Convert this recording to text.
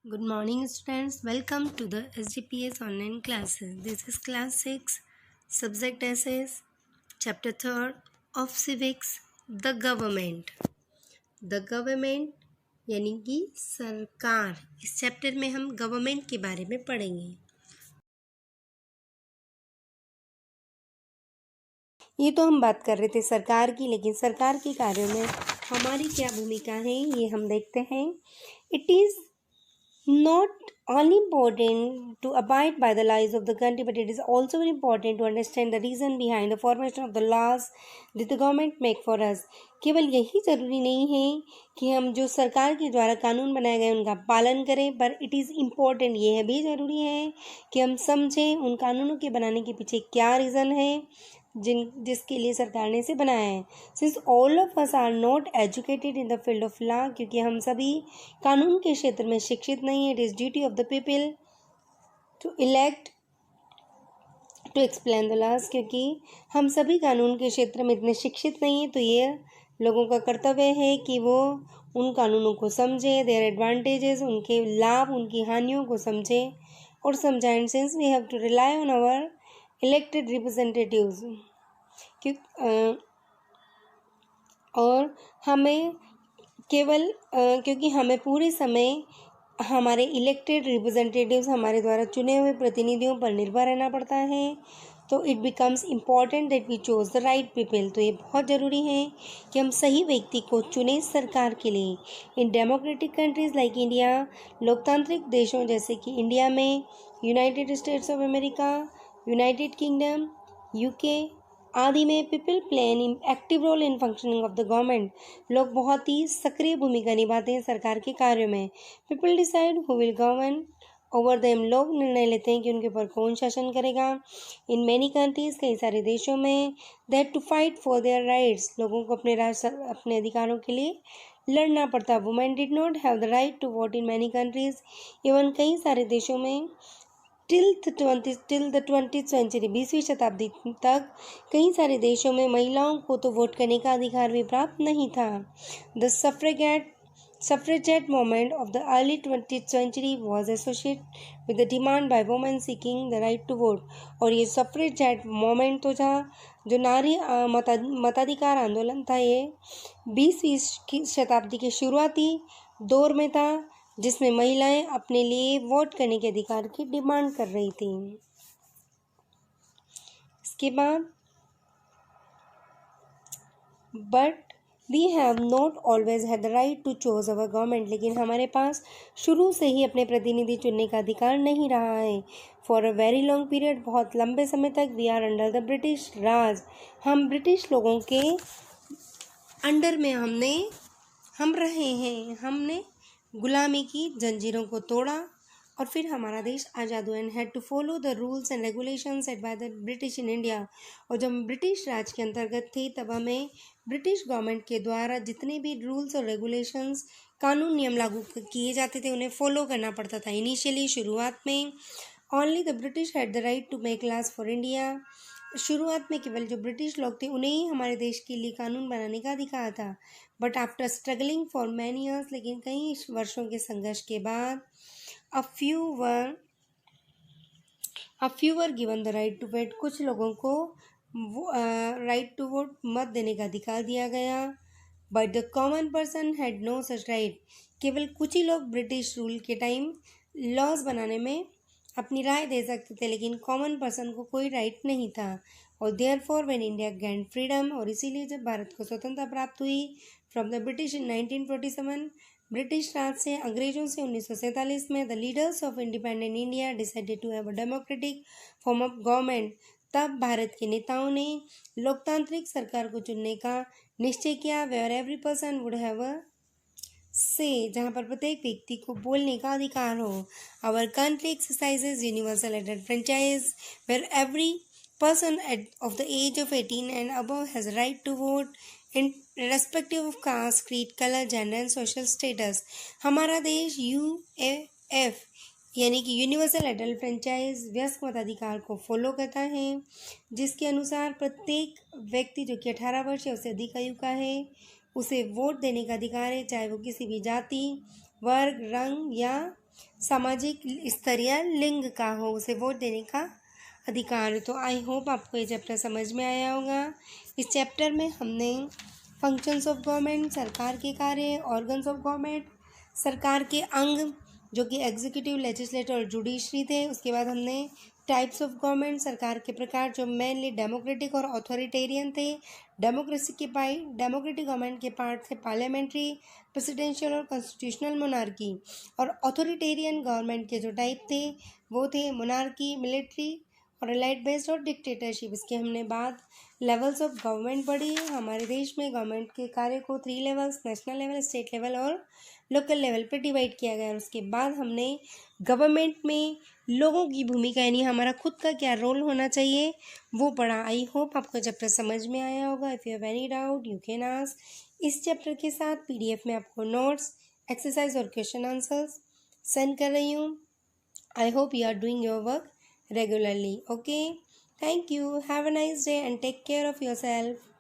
Good morning, students. Welcome to the SGPS online classes. This is class 6, subject essays, chapter 3rd of civics, the government. The government यानी कि सरकार। इस chapter में हम government के बारे में पढ़ेंगे। ये तो हम बात कर रहे थे सरकार की, लेकिन सरकार के कार्यों में हमारी क्या भूमिका है ये हम देखते हैं। It is not only important to abide by the laws of the country, but it is also very important to understand the reason behind the formation of the laws that the government make for us. केवल यही ज़रूरी नहीं है कि हम जो सरकार के द्वारा कानून बनाए गए उनका पालन करें, पर इट इज़ इम्पोर्टेंट, यह भी ज़रूरी है कि हम समझें उन कानूनों के बनाने के पीछे क्या रीज़न है जिसके लिए सरकार ने इसे बनाया है। Since all of us are not educated in the field of law, क्योंकि हम सभी कानून के क्षेत्र में शिक्षित नहीं है। It is duty of the people to elect to explain the laws, क्योंकि हम सभी कानून के क्षेत्र में इतने शिक्षित नहीं हैं, तो ये लोगों का कर्तव्य है कि वो उन कानूनों को समझें, देयर एडवांटेजेस, उनके लाभ, उनकी हानियों को समझें और समझाएं। Since we have to rely on our elected representatives, और हमें केवल क्योंकि हमें पूरे समय हमारे इलेक्टेड रिप्रेजेंटेटिव्स, हमारे द्वारा चुने हुए प्रतिनिधियों पर निर्भर रहना पड़ता है। तो it becomes important that we choose the right people. तो ये बहुत ज़रूरी है कि हम सही व्यक्ति को चुने सरकार के लिए। In democratic countries like India, लोकतांत्रिक देशों जैसे कि इंडिया में, United States of America, United Kingdom, UK आदि में, people play an active role in functioning of the government. लोग बहुत ही सक्रिय भूमिका निभाते हैं सरकार के कार्यों में। People decide who will govern over them, लोग निर्णय लेते हैं कि उनके ऊपर कौन शासन करेगा। इन मैनी कंट्रीज़, कई सारे देशों में, that to fight for their rights, लोगों को अपने अधिकारों के लिए लड़ना पड़ता। Women did not have the right to vote in many countries, even कई सारे देशों में टिल द 20th सेंचुरी, 20वीं शताब्दी तक कई सारे देशों में महिलाओं को तो वोट करने का अधिकार भी प्राप्त नहीं था। The suffragette movement of the early 20th century was associated with the demand by women seeking the right to vote। और ये suffragette movement तो जो नारी मताधिकार आंदोलन था, ये 20वीं शताब्दी के शुरुआती दौर में था, जिसमें महिलाएं अपने लिए वोट करने के अधिकार की डिमांड कर रही थी। इसके बाद but we have not always had the right to choose our government, लेकिन हमारे पास शुरू से ही अपने प्रतिनिधि चुनने का अधिकार नहीं रहा है। For a very long period, बहुत लंबे समय तक, we are under the British Raj, हम ब्रिटिश लोगों के अंडर में हम रहे हैं। हमने गुलामी की जंजीरों को तोड़ा और फिर हमारा देश आज़ाद हुआ। And had to follow the rules and regulation set by the British in India. और जब हम ब्रिटिश राज के अंतर्गत थे, तब हमें ब्रिटिश गवर्नमेंट के द्वारा जितने भी रूल्स और रेगुलेशंस, कानून नियम लागू किए जाते थे, उन्हें फॉलो करना पड़ता था। इनिशियली, शुरुआत में, only the British had the right to make laws for India. शुरुआत में केवल जो ब्रिटिश लोग थे उन्हें ही हमारे देश के लिए कानून बनाने का अधिकार था। But after struggling for many years, लेकिन कई वर्षों के संघर्ष के बाद, a few were given the right to vote, कुछ लोगों को राइट टू वोट, मत देने का अधिकार दिया गया। But the common person had no such right, केवल कुछ ही लोग ब्रिटिश रूल के टाइम लॉज बनाने में अपनी राय दे सकते थे, लेकिन कॉमन पर्सन को कोई राइट नहीं था। और therefore when India gained freedom, और इसीलिए जब भारत को स्वतंत्रता प्राप्त हुई from the British in 1947, British Raj से, अंग्रेजों से 1947 में, the leaders of independent India decided to have a democratic form of government, तब भारत के नेताओं ने लोकतांत्रिक सरकार को चुनने का निश्चय किया। Where every person would have a say, जहाँ पर प्रत्येक व्यक्ति को बोलने का अधिकार हो। Our country exercises universal adult franchise, where every person of the age of 18 and above has a right to vote in respective of caste, creed, color, gender and social status। हमारा देश UAF यानी कि universal adult franchise वयस्क मताधिकार को follow करता है, जिसके अनुसार प्रत्येक व्यक्ति जो कि 18 वर्ष या उससे अधिक आयु का है, उसे वोट देने का अधिकार है, चाहे वो किसी भी जाति, वर्ग, रंग या सामाजिक स्तर या लिंग का हो, उसे वोट देने का अधिकार। तो आई होप आपको ये चैप्टर समझ में आया होगा। इस चैप्टर में हमने फंक्शंस ऑफ गवर्नमेंट, सरकार के कार्य, ऑर्गन्स ऑफ गवर्नमेंट, सरकार के अंग जो कि एग्जीक्यूटिव, लेजिस्लेटिव और जुडिशरी थे। उसके बाद हमने टाइप्स ऑफ गवर्नमेंट, सरकार के प्रकार जो मेनली डेमोक्रेटिक और ऑथोरिटेरियन थे। डेमोक्रेटिक गवर्नमेंट के पार्ट थे पार्लियामेंट्री, प्रेसिडेंशियल और कॉन्स्टिट्यूशनल मोनार्की। और ऑथोरिटेरियन गवर्नमेंट के जो टाइप थे वो थे मोनार्की, मिलिट्री और एलाइट बेस्ड और डिक्टेटरशिप। इसके हमने बाद लेवल्स ऑफ गवर्नमेंट पढ़ी। हमारे देश में गवर्नमेंट के कार्य को 3 levels, national level, state level और लोकल लेवल पे डिवाइड किया गया है। उसके बाद हमने गवर्नमेंट में लोगों की भूमिका यानी हमारा खुद का क्या रोल होना चाहिए वो पढ़ा। आई होप आपको चैप्टर समझ में आया होगा। If you have any doubt you can ask. इस चैप्टर के साथ PDF में आपको नोट्स, एक्सरसाइज और क्वेश्चन आंसर्स सेंड कर रही हूँ। I hope you are doing your work regularly. Okay, thank you. Have a nice day and take care of yourself.